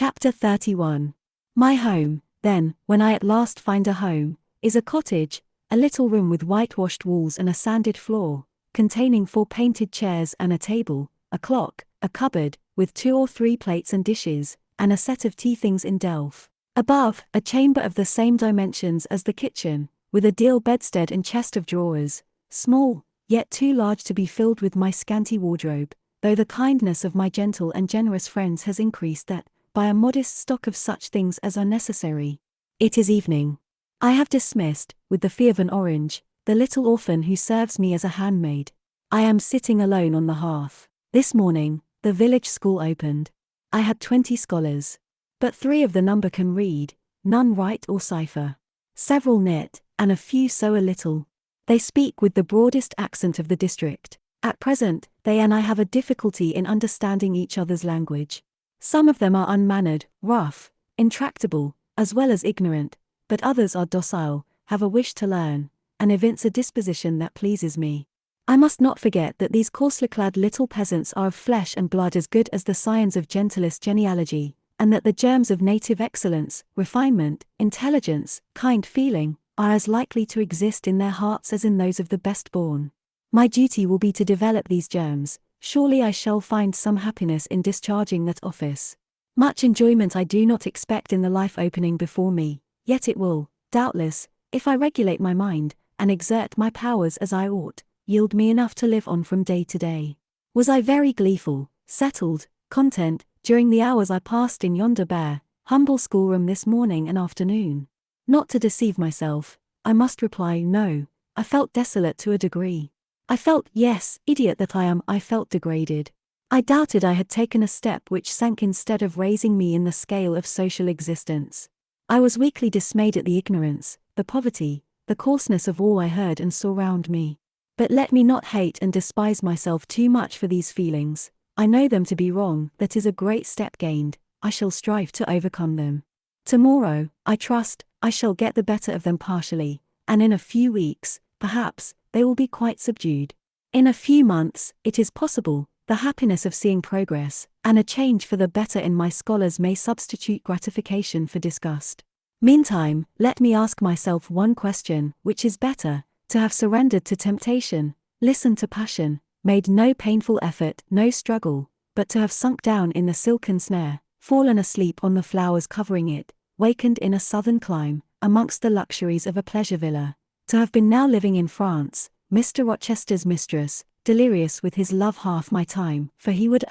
Chapter 31. My home, then, when I at last find a home, is a cottage, a little room with whitewashed walls and a sanded floor, containing 4 painted chairs and a table, a clock, a cupboard, with 2 or 3 plates and dishes, and a set of tea things in delf. Above, a chamber of the same dimensions as the kitchen, with a deal bedstead and chest of drawers, small, yet too large to be filled with my scanty wardrobe, though the kindness of my gentle and generous friends has increased that, by a modest stock of such things as are necessary. It is evening. I have dismissed, with the fee of an orange, the little orphan who serves me as a handmaid. I am sitting alone on the hearth. This morning, the village school opened. I had 20 scholars. But 3 of the number can read, none write or cipher. Several knit, and a few sew a little. They speak with the broadest accent of the district. At present, they and I have a difficulty in understanding each other's language. Some of them are unmannered, rough, intractable, as well as ignorant, but others are docile, have a wish to learn, and evince a disposition that pleases me. I must not forget that these coarsely-clad little peasants are of flesh and blood as good as the scions of gentlest genealogy, and that the germs of native excellence, refinement, intelligence, kind feeling, are as likely to exist in their hearts as in those of the best-born. My duty will be to develop these germs. Surely I shall find some happiness in discharging that office. Much enjoyment I do not expect in the life opening before me, yet it will, doubtless, if I regulate my mind, and exert my powers as I ought, yield me enough to live on from day to day. Was I very gleeful, settled, content, during the hours I passed in yonder bare, humble schoolroom this morning and afternoon? Not to deceive myself, I must reply no. I felt desolate to a degree. I felt, yes, idiot that I felt degraded. I doubted I had taken a step which sank instead of raising me in the scale of social existence. I was weakly dismayed at the ignorance, the poverty, the coarseness of all I heard and saw round me. But let me not hate and despise myself too much for these feelings. I know them to be wrong. That is a great step gained. I shall strive to overcome them. Tomorrow, I trust, I shall get the better of them partially, and in a few weeks, perhaps, they will be quite subdued. In a few months, it is possible, the happiness of seeing progress, and a change for the better in my scholars may substitute gratification for disgust. Meantime, let me ask myself one question: which is better, to have surrendered to temptation, listened to passion, made no painful effort, no struggle, but to have sunk down in the silken snare, fallen asleep on the flowers covering it, wakened in a southern clime, amongst the luxuries of a pleasure villa, to have been now living in France, Mr. Rochester's mistress, delirious with his love half my time, for he would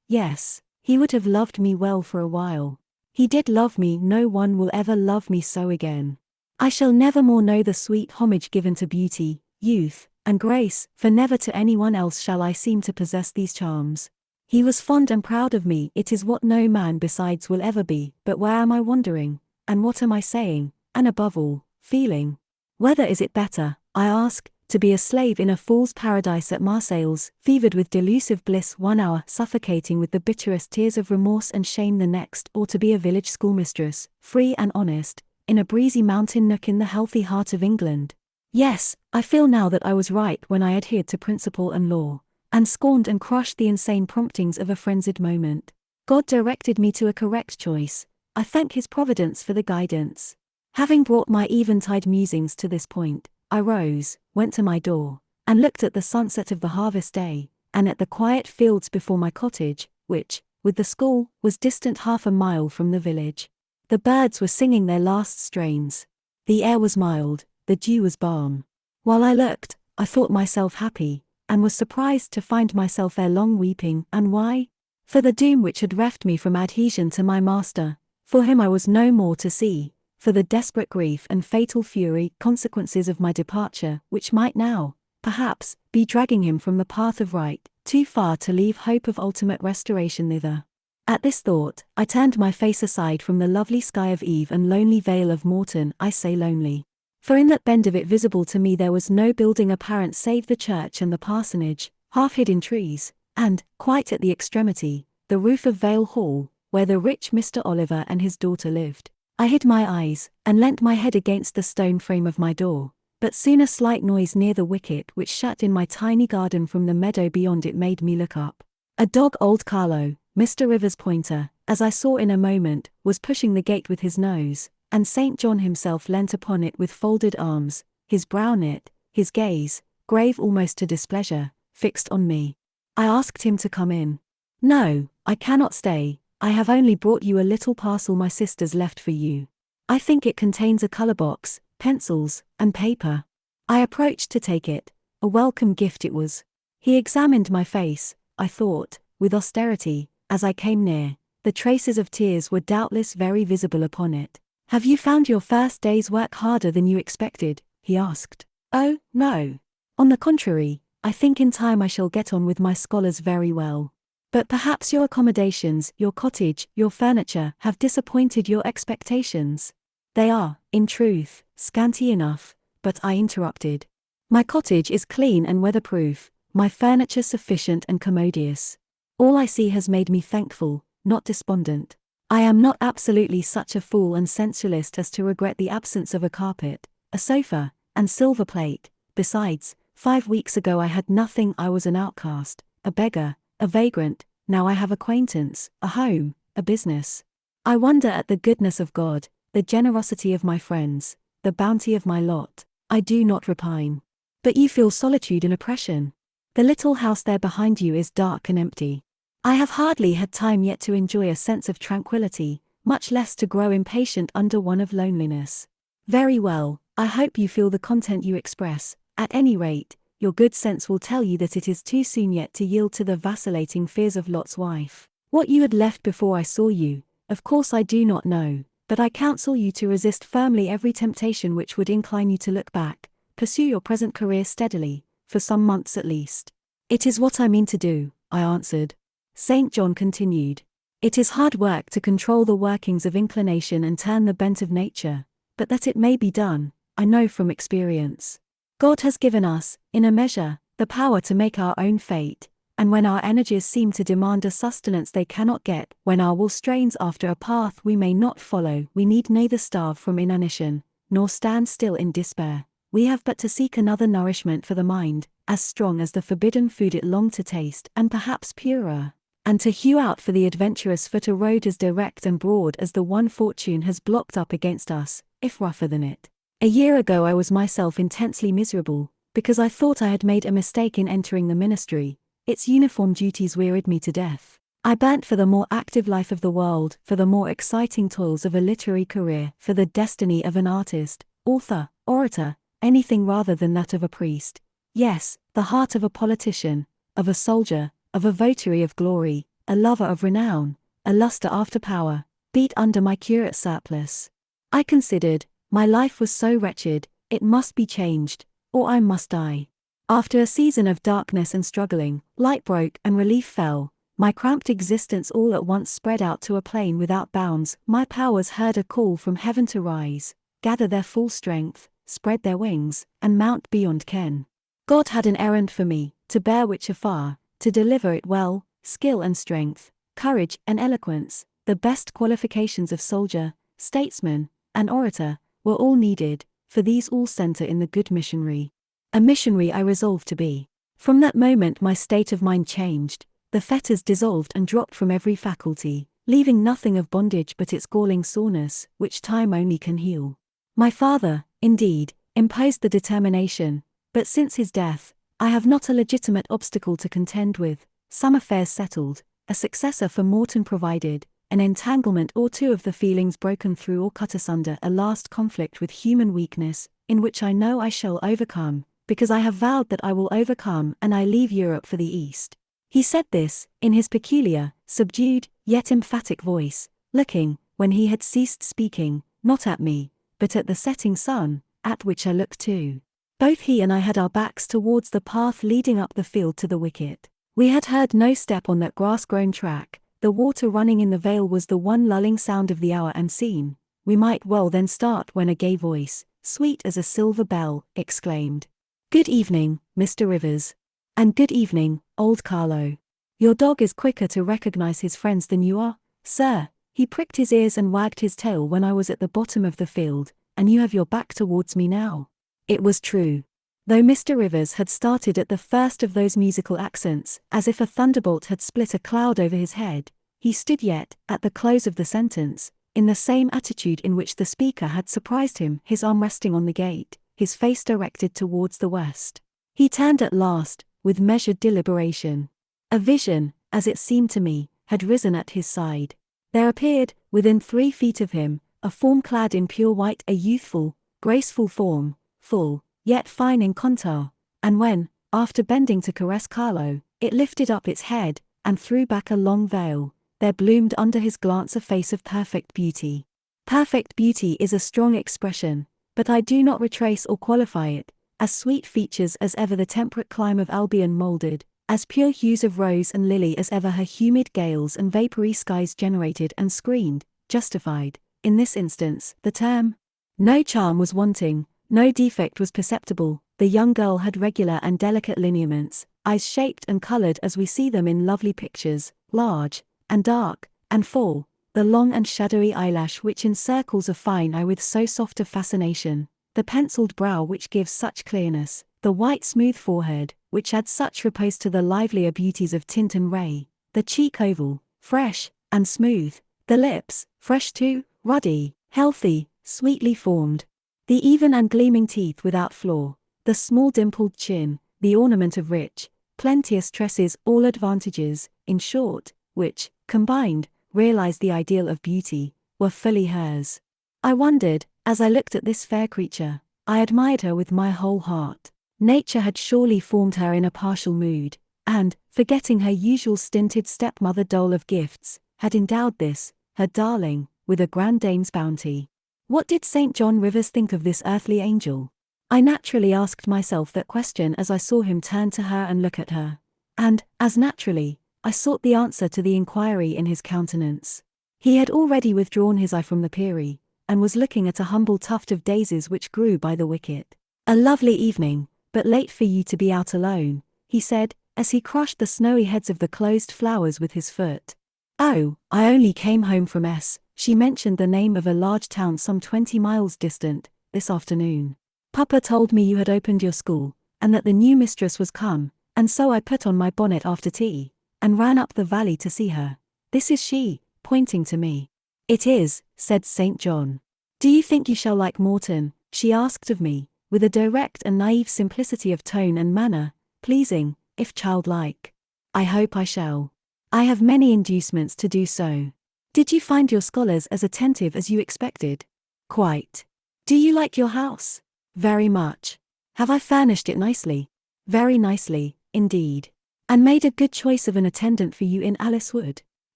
yes, he would have loved me well for a while. He did love me. No one will ever love me so again. I shall never more know the sweet homage given to beauty, youth, and grace, for never to anyone else shall I seem to possess these charms. He was fond and proud of me. It is what no man besides will ever be. But where am I wandering, and what am I saying, and above all, feeling? Whether is it better, I ask, to be a slave in a fool's paradise at Marseilles, fevered with delusive bliss 1 hour, suffocating with the bitterest tears of remorse and shame the next, or to be a village schoolmistress, free and honest, in a breezy mountain nook in the healthy heart of England? Yes, I feel now that I was right when I adhered to principle and law, and scorned and crushed the insane promptings of a frenzied moment. God directed me to a correct choice. I thank His providence for the guidance. Having brought my eventide musings to this point, I rose, went to my door, and looked at the sunset of the harvest day, and at the quiet fields before my cottage, which, with the school, was distant 1/2 mile from the village. The birds were singing their last strains. The air was mild, the dew was balm. While I looked, I thought myself happy, and was surprised to find myself ere long weeping. And why? For the doom which had reft me from adhesion to my master, for him I was no more to see, for the desperate grief and fatal fury consequences of my departure, which might now, perhaps, be dragging him from the path of right, too far to leave hope of ultimate restoration thither. At this thought, I turned my face aside from the lovely sky of eve and lonely vale of Morton. I say lonely, for in that bend of it visible to me there was no building apparent save the church and the parsonage, half hid in trees, and, quite at the extremity, the roof of Vale Hall, where the rich Mr. Oliver and his daughter lived. I hid my eyes, and leant my head against the stone frame of my door, but soon a slight noise near the wicket which shut in my tiny garden from the meadow beyond it made me look up. A dog, old Carlo, Mr. Rivers' pointer, as I saw in a moment, was pushing the gate with his nose, and St. John himself leant upon it with folded arms, his brow knit, his gaze, grave almost to displeasure, fixed on me. I asked him to come in. "No, I cannot stay. I have only brought you a little parcel my sisters left for you. I think it contains a color box, pencils, and paper." I approached to take it. A welcome gift it was. He examined my face, I thought, with austerity, as I came near. The traces of tears were doubtless very visible upon it. "Have you found your first day's work harder than you expected?" he asked. "Oh, no. On the contrary, I think in time I shall get on with my scholars very well. But perhaps your accommodations, your cottage, your furniture, have disappointed your expectations." "They are, in truth, scanty enough," but I interrupted. "My cottage is clean and weatherproof, my furniture sufficient and commodious. All I see has made me thankful, not despondent. I am not absolutely such a fool and sensualist as to regret the absence of a carpet, a sofa, and silver plate. Besides, 5 weeks ago I had nothing. I was an outcast, a beggar, a vagrant. Now I have acquaintance, a home, a business. I wonder at the goodness of God, the generosity of my friends, the bounty of my lot. I do not repine. But you feel solitude and oppression. The little house there behind you is dark and empty. I have hardly had time yet to enjoy a sense of tranquility, much less to grow impatient under one of loneliness." "Very well, I hope you feel the content you express. At any rate, your good sense will tell you that it is too soon yet to yield to the vacillating fears of Lot's wife. What you had left before I saw you, of course I do not know, but I counsel you to resist firmly every temptation which would incline you to look back. Pursue your present career steadily, for some months at least." "It is what I mean to do," I answered. St. John continued. "It is hard work to control the workings of inclination and turn the bent of nature, but that it may be done, I know from experience. God has given us, in a measure, the power to make our own fate, and when our energies seem to demand a sustenance they cannot get, when our will strains after a path we may not follow, we need neither starve from inanition, nor stand still in despair. We have but to seek another nourishment for the mind, as strong as the forbidden food it longed to taste, and perhaps purer, and to hew out for the adventurous foot a road as direct and broad as the one fortune has blocked up against us, if rougher than it. A year ago I was myself intensely miserable, because I thought I had made a mistake in entering the ministry. Its uniform duties wearied me to death. I burnt for the more active life of the world, for the more exciting toils of a literary career, for the destiny of an artist, author, orator, anything rather than that of a priest. Yes, the heart of a politician, of a soldier, of a votary of glory, a lover of renown, a luster after power, beat under my curate surplice. I considered, my life was so wretched, it must be changed, or I must die. After a season of darkness and struggling, light broke and relief fell. My cramped existence all at once spread out to a plain without bounds. My powers heard a call from heaven to rise, gather their full strength, spread their wings, and mount beyond ken. God had an errand for me, to bear which afar, to deliver it well. Skill and strength, courage and eloquence, the best qualifications of soldier, statesman, and orator, were all needed, for these all center in the good missionary. A missionary I resolved to be. From that moment my state of mind changed, the fetters dissolved and dropped from every faculty, leaving nothing of bondage but its galling soreness, which time only can heal. My father, indeed, imposed the determination, but since his death, I have not a legitimate obstacle to contend with, some affairs settled, a successor for Morton provided, an entanglement or two of the feelings broken through or cut asunder, a last conflict with human weakness, in which I know I shall overcome, because I have vowed that I will overcome, and I leave Europe for the East." He said this, in his peculiar, subdued, yet emphatic voice, looking, when he had ceased speaking, not at me, but at the setting sun, at which I looked too. Both he and I had our backs towards the path leading up the field to the wicket. We had heard no step on that grass-grown track, the water running in the vale was the one lulling sound of the hour and scene. We might well then start when a gay voice, sweet as a silver bell, exclaimed, "Good evening, Mr. Rivers. And good evening, old Carlo. Your dog is quicker to recognize his friends than you are, sir. He pricked his ears and wagged his tail when I was at the bottom of the field, and you have your back towards me now." It was true. Though Mr. Rivers had started at the first of those musical accents, as if a thunderbolt had split a cloud over his head, he stood yet, at the close of the sentence, in the same attitude in which the speaker had surprised him, his arm resting on the gate, his face directed towards the west. He turned at last, with measured deliberation. A vision, as it seemed to me, had risen at his side. There appeared, within 3 feet of him, a form clad in pure white, a youthful, graceful form, full, yet fine in contour, and when, after bending to caress Carlo, it lifted up its head, and threw back a long veil, there bloomed under his glance a face of perfect beauty. Perfect beauty is a strong expression, but I do not retrace or qualify it, as sweet features as ever the temperate clime of Albion moulded, as pure hues of rose and lily as ever her humid gales and vapory skies generated and screened, justified, in this instance, the term. No charm was wanting, no defect was perceptible, the young girl had regular and delicate lineaments, eyes shaped and colored as we see them in lovely pictures, large, and dark, and full, the long and shadowy eyelash which encircles a fine eye with so soft a fascination, the penciled brow which gives such clearness, the white smooth forehead, which adds such repose to the livelier beauties of tint and ray, the cheek oval, fresh, and smooth, the lips, fresh too, ruddy, healthy, sweetly formed, the even and gleaming teeth without flaw, the small dimpled chin, the ornament of rich, plenteous tresses, all advantages, in short, which, combined, realized the ideal of beauty, were fully hers. I wondered, as I looked at this fair creature, I admired her with my whole heart. Nature had surely formed her in a partial mood, and, forgetting her usual stinted stepmother dole of gifts, had endowed this, her darling, with a grand dame's bounty. What did St. John Rivers think of this earthly angel? I naturally asked myself that question as I saw him turn to her and look at her, and, as naturally, I sought the answer to the inquiry in his countenance. He had already withdrawn his eye from the Peary, and was looking at a humble tuft of daisies which grew by the wicket. "A lovely evening, but late for you to be out alone," he said, as he crushed the snowy heads of the closed flowers with his foot. "Oh, I only came home from S." She mentioned the name of a large town some 20 miles distant, "this afternoon. Papa told me you had opened your school, and that the new mistress was come, and so I put on my bonnet after tea, and ran up the valley to see her. This is she," pointing to me. "It is," said St. John. "Do you think you shall like Morton?" she asked of me, with a direct and naive simplicity of tone and manner, pleasing, if childlike. "I hope I shall. I have many inducements to do so." "Did you find your scholars as attentive as you expected?" "Quite." "Do you like your house?" "Very much." "Have I furnished it nicely?" "Very nicely, indeed." "And made a good choice of an attendant for you in Alice Wood?"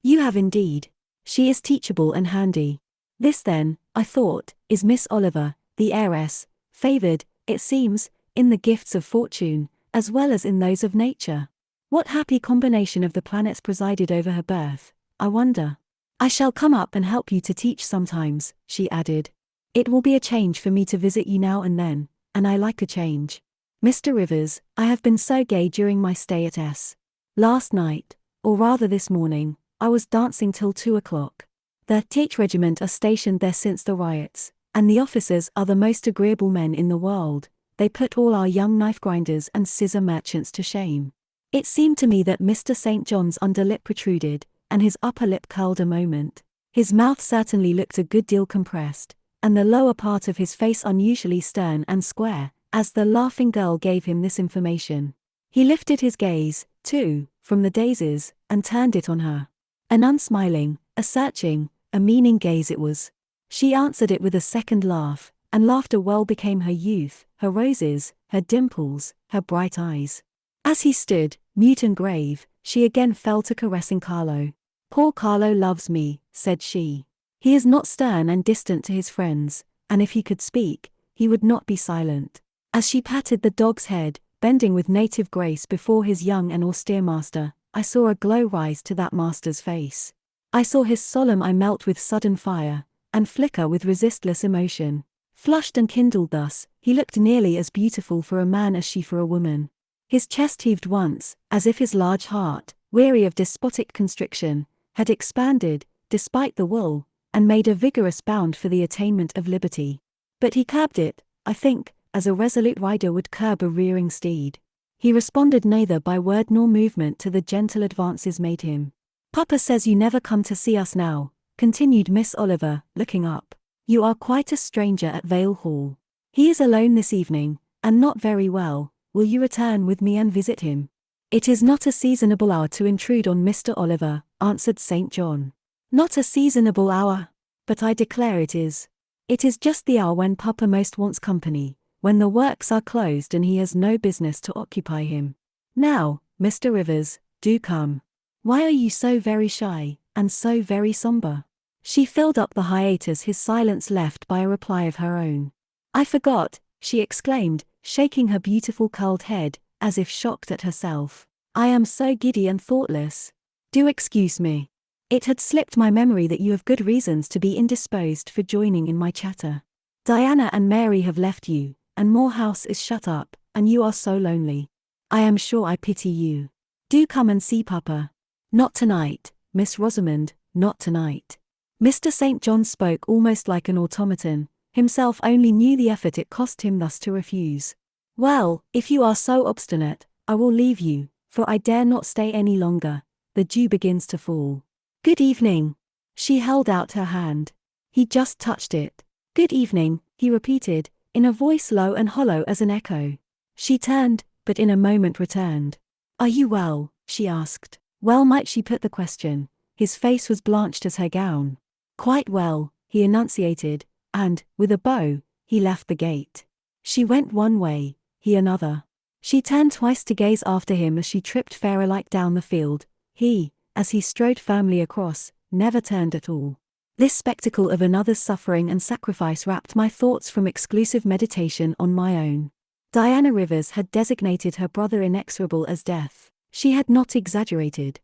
"You have indeed. She is teachable and handy." This then, I thought, is Miss Oliver, the heiress, favored, it seems, in the gifts of fortune, as well as in those of nature. What happy combination of the planets presided over her birth, I wonder. "I shall come up and help you to teach sometimes," she added. "It will be a change for me to visit you now and then, and I like a change. Mr. Rivers, I have been so gay during my stay at S. Last night, or rather this morning, I was dancing till 2 o'clock. The Th Regiment are stationed there since the riots, and the officers are the most agreeable men in the world. They put all our young knife grinders and scissor merchants to shame." It seemed to me that Mr. St. John's under lip protruded, and his upper lip curled a moment. His mouth certainly looked a good deal compressed, and the lower part of his face unusually stern and square, as the laughing girl gave him this information. He lifted his gaze, too, from the daisies, and turned it on her. An unsmiling, a searching, a meaning gaze it was. She answered it with a second laugh, and laughter well became her youth, her roses, her dimples, her bright eyes. As he stood, mute and grave, she again fell to caressing Carlo. "Poor Carlo loves me," said she. "He is not stern and distant to his friends, and if he could speak, he would not be silent." As she patted the dog's head, bending with native grace before his young and austere master, I saw a glow rise to that master's face. I saw his solemn eye melt with sudden fire, and flicker with resistless emotion. Flushed and kindled thus, he looked nearly as beautiful for a man as she for a woman. His chest heaved once, as if his large heart, weary of despotic constriction, had expanded, despite the wool, and made a vigorous bound for the attainment of liberty. But he curbed it, I think, as a resolute rider would curb a rearing steed. He responded neither by word nor movement to the gentle advances made him. Papa says you never come to see us now, continued Miss Oliver, looking up. You are quite a stranger at Vale Hall. He is alone this evening, and not very well. Will you return with me and visit him? It is not a seasonable hour to intrude on Mr. Oliver, answered St. John. Not a seasonable hour? But I declare it is. It is just the hour when Papa most wants company, when the works are closed and he has no business to occupy him. Now, Mr. Rivers, do come. Why are you so very shy, and so very somber? She filled up the hiatus his silence left by a reply of her own. I forgot, she exclaimed, shaking her beautiful curled head, as if shocked at herself. I am so giddy and thoughtless. Do excuse me. It had slipped my memory that you have good reasons to be indisposed for joining in my chatter. Diana and Mary have left you, and Moor House is shut up, and you are so lonely. I am sure I pity you. Do come and see Papa. Not tonight, Miss Rosamond, not tonight. Mr. St. John spoke almost like an automaton, himself only knew the effort it cost him thus to refuse. Well, if you are so obstinate, I will leave you, for I dare not stay any longer. The dew begins to fall. Good evening. She held out her hand. He just touched it. Good evening, he repeated, in a voice low and hollow as an echo. She turned, but in a moment returned. Are you well? She asked. Well might she put the question. His face was blanched as her gown. Quite well, he enunciated, and, with a bow, he left the gate. She went one way, he another. She turned twice to gaze after him as she tripped fairer-like down the field. He, as he strode firmly across, never turned at all. This spectacle of another's suffering and sacrifice wrapped my thoughts from exclusive meditation on my own. Diana Rivers had designated her brother inexorable as death. She had not exaggerated.